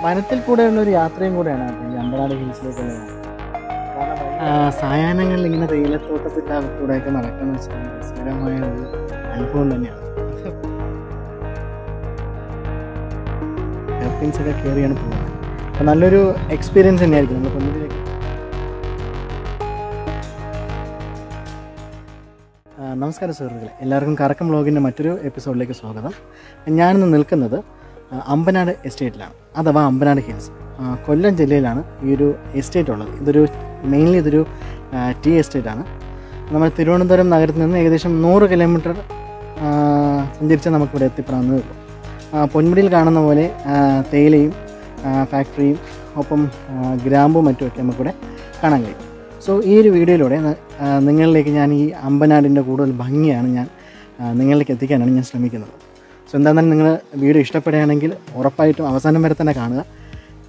വനത്തിൽ കൂടെയുള്ള ഒരു യാത്രയും കൂടെയാണ് ഈ അമ്പനാട് ഹിൽസിലേക്കുള്ള യാത്ര. സായാഹ്നങ്ങളിൽ ഇങ്ങനെ തേയിലത്തോട്ടത്തിൻ്റെ അകത്തൂടെയൊക്കെ നടക്കുന്ന രസകരമായ ഒരു അനുഭവം തന്നെയാണ്. എയർപിൻസൊക്കെ കയറിയാണ് പോകുന്നത്. അപ്പോൾ നല്ലൊരു എക്സ്പീരിയൻസ് തന്നെയായിരിക്കും നമ്മൾ പൊന്മുടിയിലേക്ക്. നമസ്കാരം സുഹൃത്തുക്കളെ, എല്ലാവർക്കും കറക്കം വ്ലോഗിൻ്റെ മറ്റൊരു എപ്പിസോഡിലേക്ക് സ്വാഗതം. ഞാനിന്ന് നിൽക്കുന്നത് അമ്പനാട് എസ്റ്റേറ്റിലാണ്, അഥവാ അമ്പനാട് ഹിൽസ്. കൊല്ലം ജില്ലയിലാണ് ഈ ഒരു എസ്റ്റേറ്റ് ഉള്ളത്. ഇതൊരു ടീ എസ്റ്റേറ്റാണ്. നമ്മൾ തിരുവനന്തപുരം നഗരത്തിൽ നിന്ന് ഏകദേശം 100 കിലോമീറ്റർ സഞ്ചരിച്ചാൽ നമുക്കിവിടെ എത്തിപ്പെടാവുന്നതേ ഉള്ളൂ. പൊന്മുടിയിൽ കാണുന്ന പോലെ തേയിലയും ഫാക്ടറിയും ഒപ്പം ഗ്രാമ്പും മറ്റുമൊക്കെ നമുക്കിവിടെ കാണാൻ കഴിയും. സോ ഈ ഒരു വീഡിയോയിലൂടെ നിങ്ങളിലേക്ക് ഞാൻ ഈ അമ്പനാടിൻ്റെ കൂടുതൽ ഭംഗിയാണ് ഞാൻ നിങ്ങളിലേക്ക് എത്തിക്കാനാണ് ഞാൻ ശ്രമിക്കുന്നത്. സോ എന്താണെന്നാലും നിങ്ങൾ വീഡിയോ ഇഷ്ടപ്പെടുകയാണെങ്കിൽ ഉറപ്പായിട്ടും അവസാനം വരെ തന്നെ കാണുക,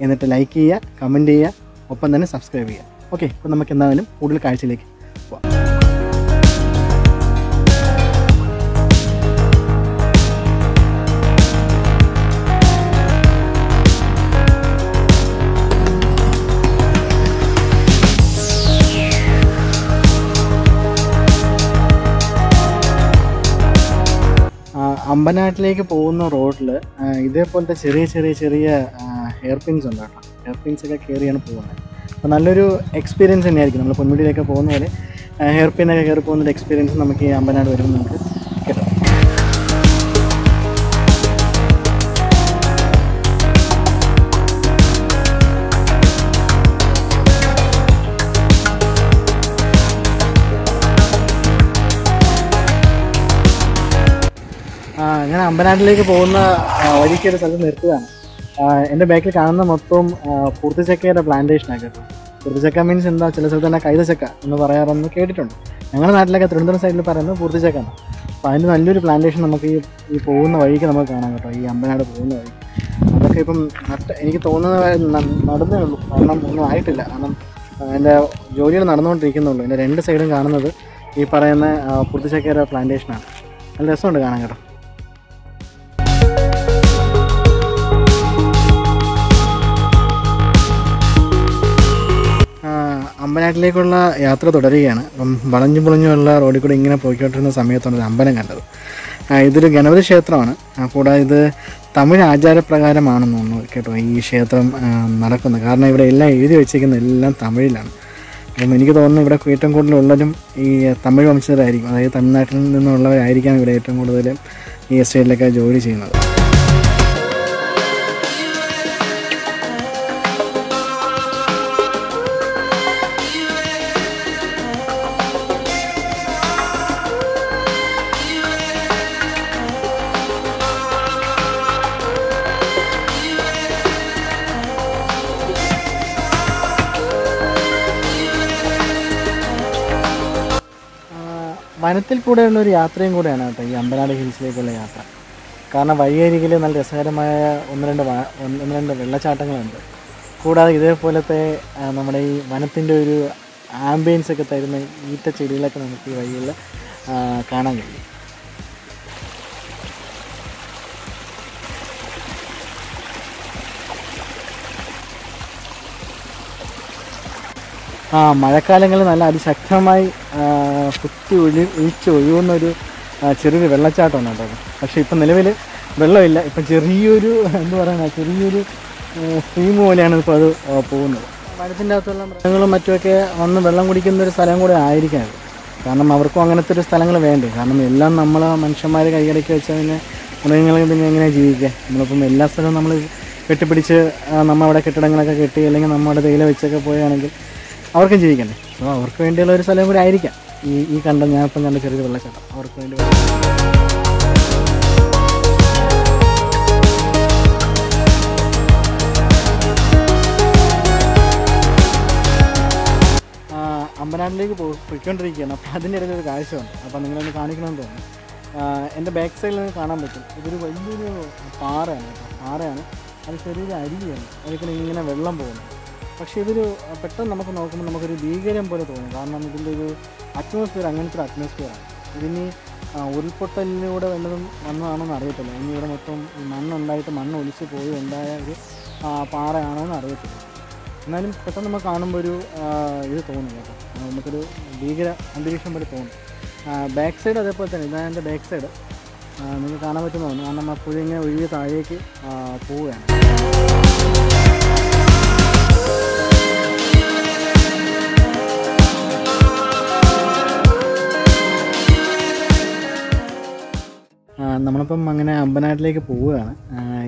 എന്നിട്ട് ലൈക്ക് ചെയ്യുക, കമൻറ്റ് ചെയ്യുക, ഒപ്പം തന്നെ സബ്സ്ക്രൈബ് ചെയ്യുക. ഓക്കെ, അപ്പോൾ നമുക്ക് എന്തായാലും കൂടുതൽ കാഴ്ചയിലേക്ക് പോകാം. അമ്പനാട്ടിലേക്ക് പോകുന്ന റോഡിൽ ഇതേപോലത്തെ ചെറിയ ഹെയർ പിൻസ് ഉണ്ട് കേട്ടോ. ഹെയർ പിൻസൊക്കെ കയറിയാണ് പോകുന്നത്. അപ്പോൾ നല്ലൊരു എക്സ്പീരിയൻസ് തന്നെയായിരിക്കും. നമ്മൾ പൊന്മുടിയിലേക്ക് പോകുന്ന പോലെ ഹെയർ പിന്നൊക്കെ കയറി പോകുന്നൊരു എക്സ്പീരിയൻസ് നമുക്ക് ഈ അമ്പനാട് വരുമ്പോൾ നമുക്ക് കിട്ടും. ഞാൻ അമ്പനാട്ടിലേക്ക് പോകുന്ന വഴിക്ക് ഒരു സ്ഥലത്ത് നിർത്തുകയാണ്. എൻ്റെ ബാക്കിൽ കാണുന്ന മൊത്തവും പൂർത്തിച്ചക്കയുടെ പ്ലാന്റേഷനാണ് കേട്ടോ. പൂർത്തിച്ചക്ക മീൻസ് എന്താ, ചില സ്ഥലത്ത് തന്നെ കൈതച്ചക്ക എന്ന് പറയാറെന്ന് കേട്ടിട്ടുണ്ട്. ഞങ്ങളുടെ നാട്ടിലൊക്കെ തിരുവനന്തപുരം സൈഡിൽ പറയുന്നത് പൂർത്തിച്ചക്കാണ്. അപ്പോൾ അതിന് നല്ലൊരു പ്ലാന്റേഷൻ നമുക്ക് ഈ പോകുന്ന വഴിക്ക് നമുക്ക് കാണാം കേട്ടോ. ഈ അമ്പനാട് പോകുന്ന വഴി അതൊക്കെ ഇപ്പം എനിക്ക് തോന്നുന്നത് നടന്നേ ഉള്ളൂ. കാരണം ഒന്നും ആയിട്ടില്ല. കാരണം എൻ്റെ ജോലികൾ നടന്നുകൊണ്ടിരിക്കുന്നുള്ളൂ. എൻ്റെ 2 സൈഡും കാണുന്നത് ഈ പറയുന്ന പൂർത്തിച്ചക്കയുടെ പ്ലാന്റേഷനാണ്. നല്ല രസമുണ്ട് കാണാൻ കേട്ടോ. അമ്പനാട്ടിലേക്കുള്ള യാത്ര തുടരുകയാണ്. അപ്പം വളഞ്ഞു പൊളിഞ്ഞുള്ള റോഡിൽ കൂടെ ഇങ്ങനെ പോയിക്കൊണ്ടിരുന്ന സമയത്താണ് ഒരു അമ്പലം കണ്ടത്. ഇതൊരു ഗണപതി ക്ഷേത്രമാണ്. കൂടാതെ ഇത് തമിഴ് ആചാരപ്രകാരമാണെന്ന് തോന്നുന്നു കേട്ടോ ഈ ക്ഷേത്രം നടക്കുന്നത്. കാരണം ഇവിടെ എല്ലാം എഴുതി വെച്ചിരിക്കുന്നത് എല്ലാം തമിഴിലാണ്. അപ്പം എനിക്ക് തോന്നുന്നു ഇവിടെ ഏറ്റവും കൂടുതലുള്ളതും ഈ തമിഴ് വംശജരായിരിക്കും. അതായത് തമിഴ്നാട്ടിൽ നിന്നുള്ളവരായിരിക്കാം ഇവിടെ ഏറ്റവും കൂടുതൽ ഈ എസ്റ്റേറ്റിലൊക്കെ ജോലി ചെയ്യുന്നത്. വനത്തിൽ കൂടെയുള്ള ഒരു യാത്രയും കൂടെയാണ് കേട്ടോ ഈ അമ്പനാട് ഹിൽസിലേക്കുള്ള യാത്ര. കാരണം വഴിയരികിൽ നല്ല രസകരമായ ഒന്ന് രണ്ട് വെള്ളച്ചാട്ടങ്ങളുണ്ട്. കൂടാതെ ഇതേപോലത്തെ നമ്മുടെ ഈ വനത്തിൻ്റെ ഒരു ആംബിയൻസ് ഒക്കെ തരുന്ന ഈറ്റ ചെടികളൊക്കെ നമുക്ക് ഈ വഴിയിൽ കാണാൻ കഴിയും. മഴക്കാലങ്ങളിൽ നല്ല അതിശക്തമായി ഒഴുകുന്നൊരു ചെറിയൊരു വെള്ളച്ചാട്ടമാണ് കേട്ടോ. പക്ഷേ ഇപ്പം നിലവിൽ വെള്ളമില്ല. ഇപ്പം ചെറിയൊരു ചെറിയൊരു സ്ട്രീം പോലെയാണ് ഇപ്പോൾ അത് പോകുന്നത്. വനത്തിൻ്റെ അകത്തുള്ള മൃഗങ്ങളും മറ്റുമൊക്കെ വന്ന് വെള്ളം കുടിക്കുന്നൊരു സ്ഥലം കൂടെ ആയിരിക്കാം. കാരണം അവർക്കും അങ്ങനത്തെ ഒരു സ്ഥലങ്ങൾ വേണ്ടേ. കാരണം എല്ലാം നമ്മൾ മനുഷ്യന്മാർ കൈയടക്കി വെച്ചാൽ പിന്നെ മൃഗങ്ങളെ പിന്നെ എങ്ങനെയാണ് ജീവിക്കുക? നമ്മളിപ്പം എല്ലാ സ്ഥലവും നമ്മൾ കെട്ടിപ്പിടിച്ച് നമ്മളവിടെ കെട്ടിടങ്ങളൊക്കെ കെട്ടി അല്ലെങ്കിൽ നമ്മുടെ തേയില വെച്ചൊക്കെ പോവുകയാണെങ്കിൽ അവർക്കും ജീവിക്കണ്ടേ. അപ്പോൾ അവർക്ക് വേണ്ടിയുള്ള ഒരു സ്ഥലം കൂടി ആയിരിക്കാം ഈ ഞാനിപ്പം കണ്ട ചെറിയ വെള്ളച്ചാട്ടം അവർക്ക് വേണ്ടി. അമ്പനാട്ടിലേക്ക് പോയിക്കൊണ്ടിരിക്കുകയാണ്. അപ്പോൾ അതിൻ്റെ ഇടയിൽ ഒരു കാഴ്ചയുണ്ട്. അപ്പോൾ നിങ്ങളൊന്ന് കാണിക്കണമെന്ന് തോന്നുന്നു. എൻ്റെ ബാക്ക് സൈഡിൽ നിന്ന് കാണാൻ പറ്റും. ഇതൊരു വലിയൊരു പാറയാണ് കേട്ടോ. പാറയാണ്, അത് ചെറിയൊരു അരുവിയാണ്. അതിൽ ഇങ്ങനെ വെള്ളം പോകുന്നു. പക്ഷേ ഇതൊരു പെട്ടെന്ന് നമുക്ക് നോക്കുമ്പോൾ നമുക്കൊരു ഭീകരം പോലെ തോന്നും. കാരണം ഇതിൻ്റെ ഒരു അറ്റ്മോസ്ഫിയർ അങ്ങനത്തെ ഒരു അറ്റ്മോസ്ഫിയറാണ്. ഇതിന് ഉരുൾപൊട്ടലിലൂടെ വല്ലതും വന്നതാണെന്ന് അറിയത്തില്ല. ഇനി ഇവിടെ മൊത്തം മണ്ണുണ്ടായിട്ട് മണ്ണ് ഒലിച്ച് പോയി ഉണ്ടായ ഒരു പാറയാണോ എന്ന് അറിയത്തില്ല. എന്നാലും പെട്ടെന്ന് നമുക്ക് കാണുമ്പോൾ ഒരു ഇത് തോന്നും കേട്ടോ, നമുക്കൊരു ഭീകര അന്തരീക്ഷം പോലെ തോന്നും. ബാക്ക് സൈഡ് അതേപോലെ തന്നെ, ഇതാണ് എൻ്റെ ബാക്ക് സൈഡ്. നിങ്ങൾക്ക് കാണാൻ പറ്റുന്ന തോന്നുന്നു, കാരണം ആ പുഴ ഇങ്ങനെ ഒഴുകി താഴേക്ക് പോവുകയാണ്. നമ്മളിപ്പം അങ്ങനെ അമ്പനാട്ടിലേക്ക് പോവുകയാണ്.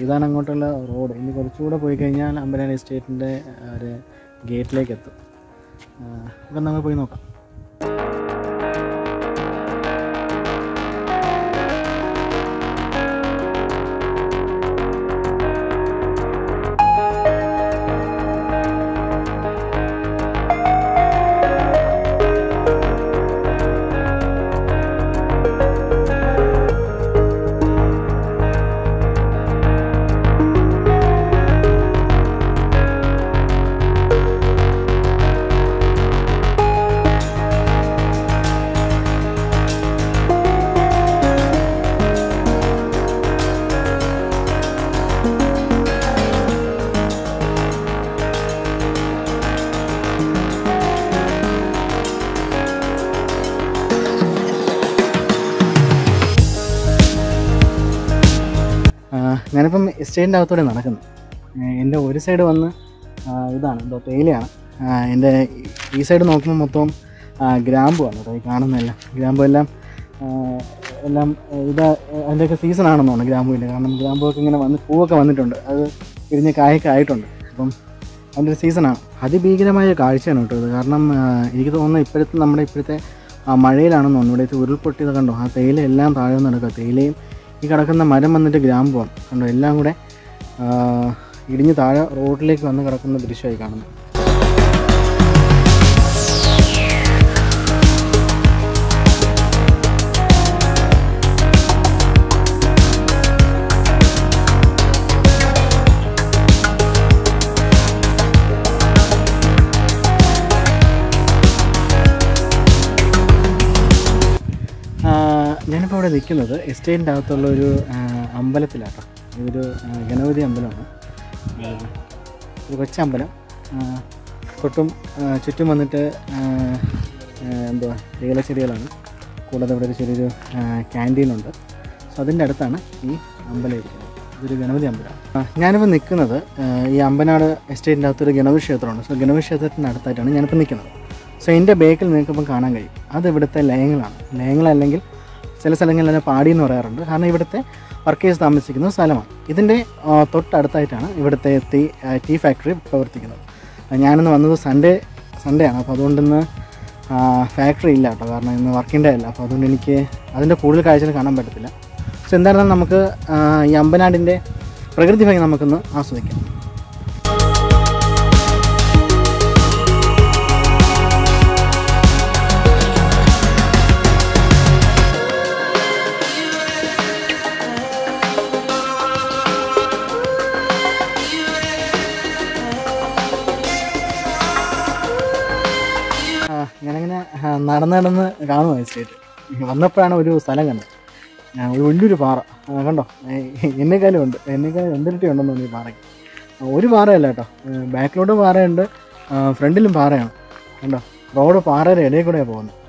ഇതാണ് അങ്ങോട്ടുള്ള റോഡ്. ഇനി കുറച്ചുകൂടെ പോയി കഴിഞ്ഞാൽ അമ്പനാട് എസ്റ്റേറ്റിൻ്റെ ഒരു ഗേറ്റിലേക്ക് എത്തും. അപ്പം നമുക്ക് പോയി നോക്കാം. ഞാനിപ്പം എസ്റ്റേറ്റിൻ്റെ അകത്തൂടെ നടക്കുന്നു. എൻ്റെ ഒരു സൈഡ് വന്ന് ഇതാണ് എന്തോ തേയിലയാണ്. എൻ്റെ ഈ സൈഡ് നോക്കുമ്പോൾ മൊത്തം ഗ്രാമ്പുമാണ് കേട്ടോ. ഈ കാണുന്നതെല്ലാം ഗ്രാമ്പു എല്ലാം അതിൻ്റെയൊക്കെ സീസണാണെന്ന് തോന്നുന്നു ഗ്രാമ്പുവിൻ്റെ. കാരണം ഗ്രാമ്പുവൊക്കെ ഇങ്ങനെ പൂവൊക്കെ വന്നിട്ടുണ്ട്, അത് വിരിഞ്ഞ് കായൊക്കെ ആയിട്ടുണ്ട്. അപ്പം അതിൻ്റെ ഒരു സീസണാണ്. അതിഭീകരമായ കാഴ്ചയാണ് കേട്ടോ ഇത്. കാരണം എനിക്ക് തോന്നുന്നു നമ്മുടെ ഇപ്പോഴത്തെ മഴയിലാണെന്ന് തോന്നുന്നു ഇവിടുത്തെ ഉരുൾപൊട്ടിയത് കണ്ടോ. ആ തേയില എല്ലാം താഴെ നടക്കുക. തേയിലയും ഈ കിടക്കുന്ന മരം വന്നിട്ട് ഗ്രാമ്പുവാണ് കണ്ടോ. എല്ലാം കൂടെ ഇടിഞ്ഞ് താഴെ റോഡിലേക്ക് വന്ന് കിടക്കുന്ന ദൃശ്യമായി കാണുന്നു. ഞാനിപ്പോൾ ഇവിടെ നിൽക്കുന്നത് എസ്റ്റേറ്റിൻ്റെ അകത്തുള്ളൊരു അമ്പലത്തിലാട്ടോ. ഇതൊരു ഗണപതി അമ്പലമാണ്, ഒരു കൊച്ചമ്പലം. ചുറ്റും വന്നിട്ട് എന്തുവാ തേയിലച്ചെടികളാണ്. കൂടാതെ ഇവിടെ ഒരു ചെറിയൊരു ക്യാൻറ്റീനുണ്ട്. സോ അതിൻ്റെ അടുത്താണ് ഈ അമ്പലം ഇരിക്കുന്നത്. ഇതൊരു ഗണപതി അമ്പലമാണ്. ഞാനിപ്പോൾ നിൽക്കുന്നത് ഈ അമ്പനാട് എസ്റ്റേറ്റിൻ്റെ അകത്തൊരു ഗണപതി ക്ഷേത്രമുണ്ട്. സോ ഗണപതി ക്ഷേത്രത്തിൻ്റെ അടുത്തായിട്ടാണ് ഞാനിപ്പോൾ നിൽക്കുന്നത്. സോ എൻ്റെ ബേക്കിൽ നിങ്ങൾക്കിപ്പം കാണാൻ കഴിയും, അത് ഇവിടുത്തെ ലയങ്ങളാണ്. ലയങ്ങളല്ലെങ്കിൽ ചില സ്ഥലങ്ങളിൽ തന്നെ പാടി എന്ന് പറയാറുണ്ട്. കാരണം ഇവിടുത്തെ വർക്കേഴ്സ് താമസിക്കുന്ന സ്ഥലമാണ്. ഇതിൻ്റെ തൊട്ടടുത്തായിട്ടാണ് ഇവിടുത്തെ ടീ ഫാക്ടറി പ്രവർത്തിക്കുന്നത്. ഞാനിന്ന് വന്നത് സൺഡേ ആണ്. അപ്പോൾ അതുകൊണ്ടിന്ന് ഫാക്ടറി ഇല്ല കേട്ടോ, കാരണം ഇന്ന് വർക്കിംഗ് ഡേ അല്ല. അപ്പോൾ അതുകൊണ്ട് എനിക്ക് അതിൻ്റെ കൂടുതൽ കാഴ്ചകൾ കാണാൻ പറ്റത്തില്ല. സോ എന്തായിരുന്നാലും നമുക്ക് ഈ അമ്പനാടിൻ്റെ പ്രകൃതി ഭംഗി നമുക്കൊന്ന് ആസ്വദിക്കാം. ഞാനങ്ങനെ നടന്ന് കാണുമോ എസ്റ്റേറ്റ്. വന്നപ്പോഴാണ് ഒരു സ്ഥലം കണ്ടത്, ഒരു വലിയൊരു പാറ കണ്ടോ. എന്നെക്കാളും എന്തിരട്ടി ഉണ്ടെന്ന് തോന്നി ഈ പാറയ്ക്ക്. ഒരു പാറയല്ല കേട്ടോ, ബാക്കിലോട്ടും പാറയുണ്ട്, ഫ്രണ്ടിലും പാറയാണ് കണ്ടോ. റോഡ് പാറയുടെ ഇടയിൽ കൂടെയാണ് പോകുന്നത്.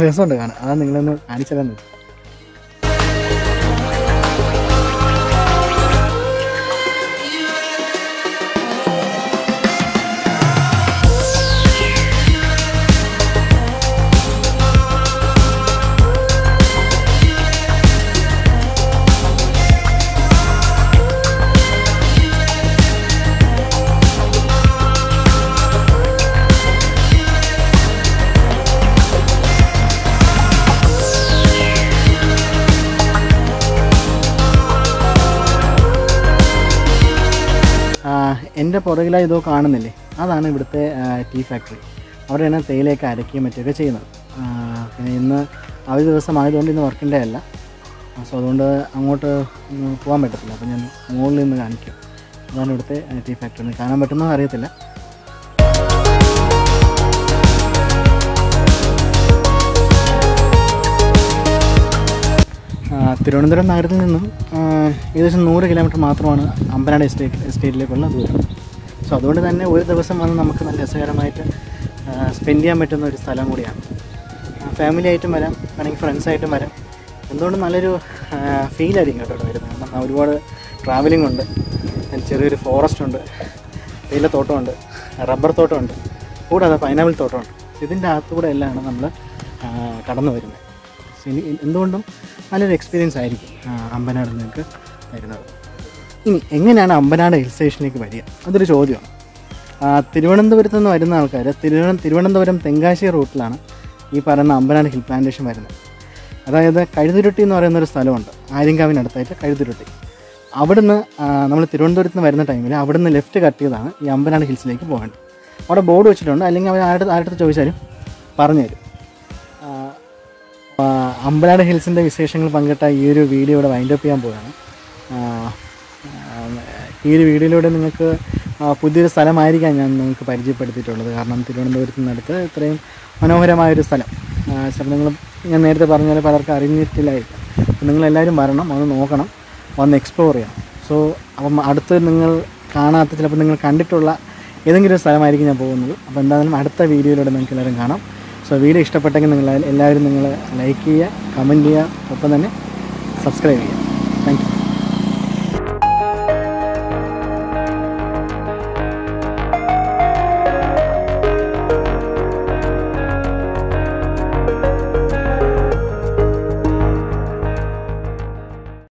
രസമുണ്ട് കാണാൻ. അതാണ് നിങ്ങളൊന്ന് കാണിച്ചതെന്ന് വെച്ചു. എൻ്റെ പുറകിലായി ഇതോ കാണുന്നില്ലേ, അതാണ് ഇവിടുത്തെ ടീ ഫാക്ടറി. അവിടെയാണ് തേയിലയൊക്കെ അരക്കുകയും മറ്റൊക്കെ ചെയ്യുന്നത്. പിന്നെ ഇന്ന് അവധി ദിവസമായതുകൊണ്ട് ഇന്ന് വർക്കിംഗ് ഡേ അല്ല. സോ അതുകൊണ്ട് അങ്ങോട്ട് പോകാൻ പറ്റത്തില്ല. അപ്പോൾ ഞാൻ മുകളിൽ നിന്ന് കാണിക്കും. അതാണ് ഇവിടുത്തെ ടീ ഫാക്ടറി. കാണാൻ പറ്റുന്നോ അറിയത്തില്ല. തിരുവനന്തപുരം നഗരത്തിൽ നിന്നും ഏകദേശം 100 കിലോമീറ്റർ മാത്രമാണ് അമ്പനാട് എസ്റ്റേറ്റിലേക്കുള്ള ദൂരം. സോ അതുകൊണ്ട് തന്നെ ഒരു ദിവസം വന്ന് നമുക്ക് നല്ല രസകരമായിട്ട് സ്പെൻഡ് ചെയ്യാൻ പറ്റുന്ന ഒരു സ്ഥലം കൂടിയാണ്. ഫാമിലി ആയിട്ടും വരാം, അല്ലെങ്കിൽ ഫ്രണ്ട്സായിട്ടും വരാം. എന്തുകൊണ്ടും നല്ലൊരു ഫീലായിരിക്കും കേട്ടോ ഇവിടെ വരുന്നത്. കാരണം ഒരുപാട് ട്രാവലിംഗ് ഉണ്ട്, ചെറിയൊരു ഫോറസ്റ്റ് ഉണ്ട്, തേയിലത്തോട്ടമുണ്ട്, റബ്ബർ തോട്ടമുണ്ട്, കൂടാതെ പൈനാപ്പിൾ തോട്ടമുണ്ട്. ഇതിൻ്റെ അകത്തുകൂടെ എല്ലാമാണ് നമ്മൾ കടന്നു വരുന്നത്. സോ ഇനി എന്തുകൊണ്ടും നല്ലൊരു എക്സ്പീരിയൻസ് ആയിരിക്കും അമ്പനാട് നിങ്ങൾക്ക് വരുന്നത്. ഇനി എങ്ങനെയാണ് അമ്പനാട് ഹിൽ സ്റ്റേഷനിലേക്ക് വരിക? അതൊരു ചോദ്യമാണ്. തിരുവനന്തപുരത്ത് നിന്ന് വരുന്ന ആൾക്കാർ തിരുവനന്തപുരം തെങ്കാശി റൂട്ടിലാണ് ഈ പറയുന്ന അമ്പനാട് ഹിൽ പ്ലാന്റേഷൻ വരുന്നത്. അതായത് കഴുതുരുട്ടി എന്ന് പറയുന്നൊരു സ്ഥലമുണ്ട്, ആര്യങ്കാവിനടുത്തായിട്ട് കഴുതുരുട്ടി. അവിടുന്ന് നമ്മൾ തിരുവനന്തപുരത്ത് നിന്ന് വരുന്ന ടൈമിൽ അവിടുന്ന് ലെഫ്റ്റ് കട്ട് ചെയ്താണ് ഈ അമ്പനാട് ഹിൽസിലേക്ക് പോകേണ്ടത്. അവിടെ ബോർഡ് വെച്ചിട്ടുണ്ട്, അല്ലെങ്കിൽ അവർ ആരുടെ ചോദിച്ചാലും പറഞ്ഞുതരും. അമ്പനാട് ഹിൽസിൻ്റെ വിശേഷങ്ങൾ പങ്കിട്ട ഈ ഒരു വീഡിയോ ഇവിടെ വൈൻഡപ്പ് ചെയ്യാൻ പോവുകയാണ്. ഈ ഒരു വീഡിയോയിലൂടെ നിങ്ങൾക്ക് പുതിയൊരു സ്ഥലമായിരിക്കാം ഞാൻ നിങ്ങൾക്ക് പരിചയപ്പെടുത്തിയിട്ടുള്ളത്. കാരണം തിരുവനന്തപുരത്ത് നിന്നടുത്ത് ഇത്രയും മനോഹരമായൊരു സ്ഥലം ചിലപ്പോൾ നിങ്ങൾ ഞാൻ നേരത്തെ പറഞ്ഞ പോലെ പലർക്കും അറിഞ്ഞിട്ടില്ലായിരിക്കും. അപ്പോൾ നിങ്ങളെല്ലാവരും വരണം, വന്ന് നോക്കണം, വന്ന് എക്സ്പ്ലോർ ചെയ്യണം. സോ അപ്പം അടുത്ത് നിങ്ങൾ കാണാത്ത, ചിലപ്പോൾ നിങ്ങൾ കണ്ടിട്ടുള്ള ഏതെങ്കിലും ഒരു സ്ഥലമായിരിക്കും ഞാൻ പോകുന്നത്. അപ്പോൾ എന്തായാലും അടുത്ത വീഡിയോയിലൂടെ നിങ്ങൾക്ക് എല്ലാവരും കാണാം. സോ വീഡിയോ ഇഷ്ടപ്പെട്ടെങ്കിൽ എല്ലാവരും നിങ്ങൾ ലൈക്ക് ചെയ്യുക, കമൻറ്റ് ചെയ്യുക, ഒപ്പം തന്നെ സബ്സ്ക്രൈബ് ചെയ്യുക. Thank you.